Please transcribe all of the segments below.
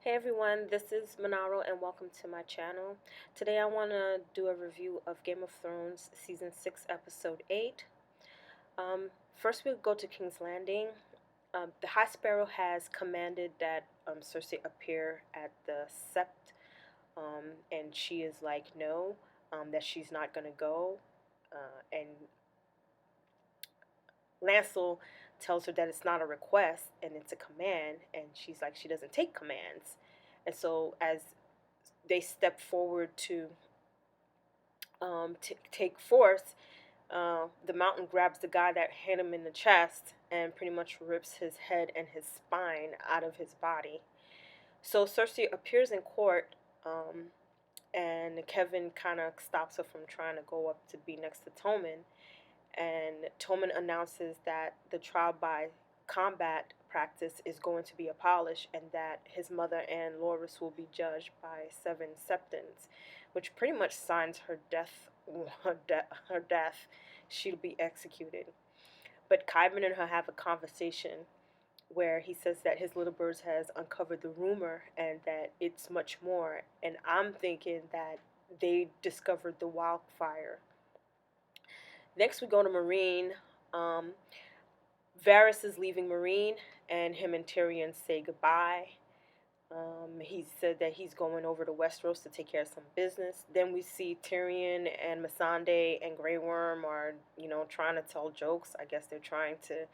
Hey everyone, this is Monaro and welcome to my channel. Today I want to do a review of Game of Thrones Season 6, Episode 8. First we'll go to King's Landing. The High Sparrow has commanded that Cersei appear at the Sept, and she is like, no, that she's not going to go. And Lancel tells her that it's not a request and it's a command, and she's like, she doesn't take commands. And so as they step forward to take force, the mountain grabs the guy that hit him in the chest and pretty much rips his head and his spine out of his body. So Cersei appears in court, and Kevin kind of stops her from trying to go up to be next to Tommen. And Tommen announces that the trial by combat practice is going to be abolished and that his mother and Loras will be judged by 7 Septons, which pretty much signs her death. Her death. She'll be executed. But Qyburn and her have a conversation where he says that his little birds has uncovered the rumor and that it's much more. And I'm thinking that they discovered the wildfire. Next, we go to Meereen. Um, Varys is leaving Meereen, and him and Tyrion say goodbye. He said that he's going over to Westeros to take care of some business. Then we see Tyrion and Missandei and Grey Worm are, trying to tell jokes. I guess they're trying to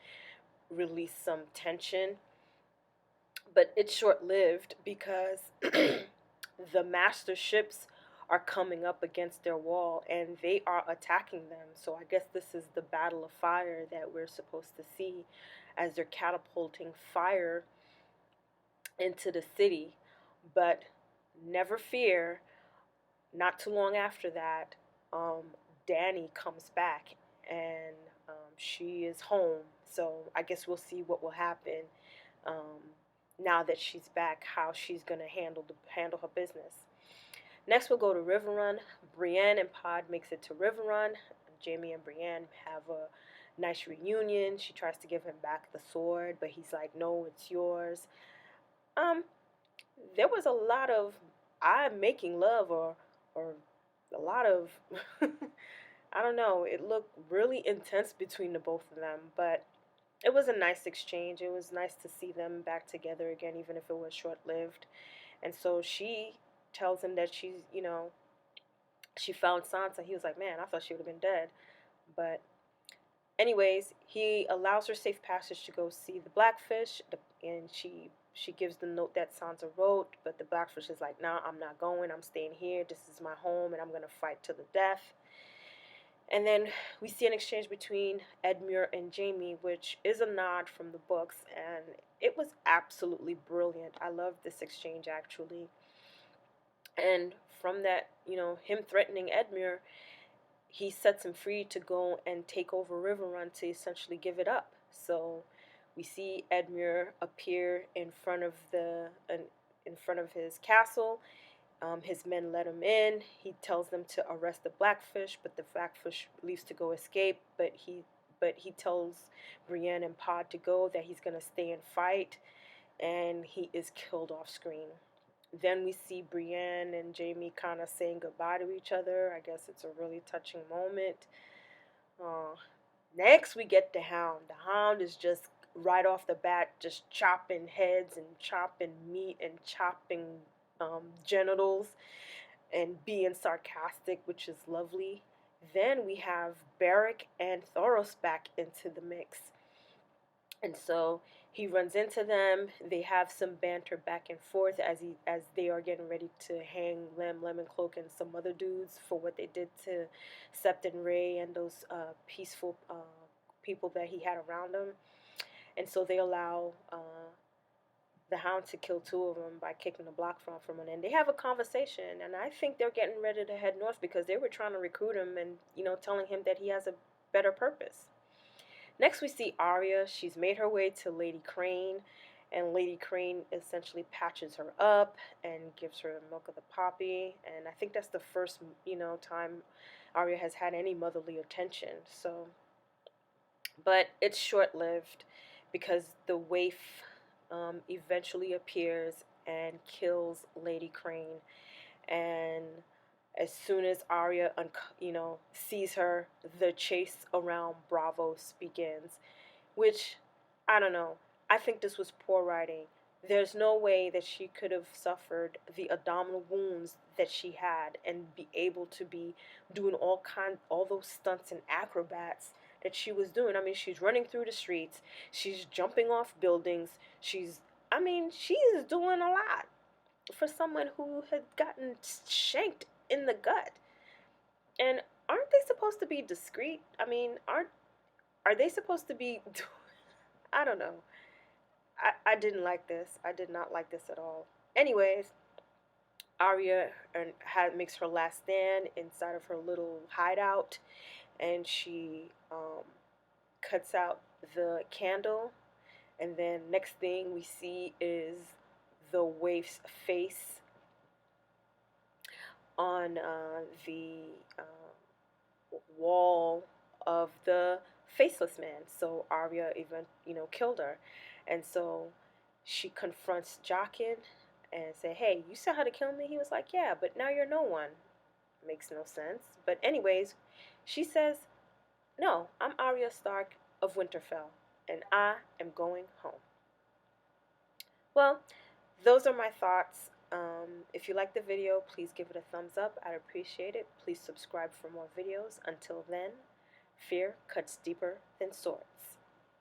release some tension. But it's short lived because the master ships are coming up against their wall and they are attacking them. So I guess this is the battle of fire that we're supposed to see as they're catapulting fire into the city. But never fear, not too long after that, um, Dany comes back and she is home. So I guess we'll see what will happen um, now that she's back, how she's gonna handle her business. Next, we'll go to Riverrun. Brienne and Pod makes it to Riverrun. Jaime and Brienne have a nice reunion. She tries to give him back the sword, but he's like, "No, it's yours." Um, there was a lot of I'm making love, or a lot of I don't know. It looked really intense between the both of them, but it was a nice exchange. It was nice to see them back together again, even if it was short lived. And so she tells him that she found Sansa. He was like, man, I thought she would have been dead. But anyways, he allows her safe passage to go see the Blackfish, and she gives the note that Sansa wrote, but the Blackfish is like, nah, I'm not going. I'm staying here. This is my home, and I'm gonna fight to the death. And then we see an exchange between Edmure and Jaime, which is a nod from the books, and it was absolutely brilliant. I love this exchange actually. And from that, him threatening Edmure, he sets him free to go and take over Riverrun to essentially give it up. So we see Edmure appear in front of his castle. His men let him in. He tells them to arrest the Blackfish, but the Blackfish leaves to go escape. But he tells Brienne and Pod to go, that he's gonna stay and fight, and he is killed off screen. Then we see Brienne and Jaime kind of saying goodbye to each other. I guess it's a really touching moment. Uh, Next, we get the Hound. The Hound is just right off the bat, just chopping heads and chopping meat and chopping genitals and being sarcastic, which is lovely. Then we have Beric and Thoros back into the mix. And so he runs into them. They have some banter back and forth as they are getting ready to hang Lemon Cloak, and some other dudes for what they did to Sept and Ray and those peaceful people that he had around him. And so they allow the Hound to kill two of them by kicking the block from him. And they have a conversation, and I think they're getting ready to head north because they were trying to recruit him and telling him that he has a better purpose. Next, we see Arya. She's made her way to Lady Crane, and Lady Crane essentially patches her up and gives her milk of the poppy. And I think that's the first, time Arya has had any motherly attention. So, but it's short-lived because the waif eventually appears and kills Lady Crane. And as soon as Arya, sees her, the chase around Braavos begins. Which, I don't know. I think this was poor writing. There's no way that she could have suffered the abdominal wounds that she had and be able to be doing all those stunts and acrobats that she was doing. I mean, she's running through the streets, she's jumping off buildings, she is doing a lot for someone who had gotten shanked in the gut. And aren't they supposed to be discreet? I mean, are they supposed to be I don't know. I didn't like this. I did not like this at all. Anyways, Arya makes her last stand inside of her little hideout, and she cuts out the candle, and then next thing we see is the waif's face on the wall of the faceless man. So Arya even killed her, and so she confronts Jaqen and say, "Hey, you said how to kill me." He was like, "Yeah, but now you're no one." Makes no sense. But anyways, she says, "No, I'm Arya Stark of Winterfell, and I am going home." Well, those are my thoughts. If you like the video, please give it a thumbs up. I'd appreciate it. Please subscribe for more videos. Until then, fear cuts deeper than swords.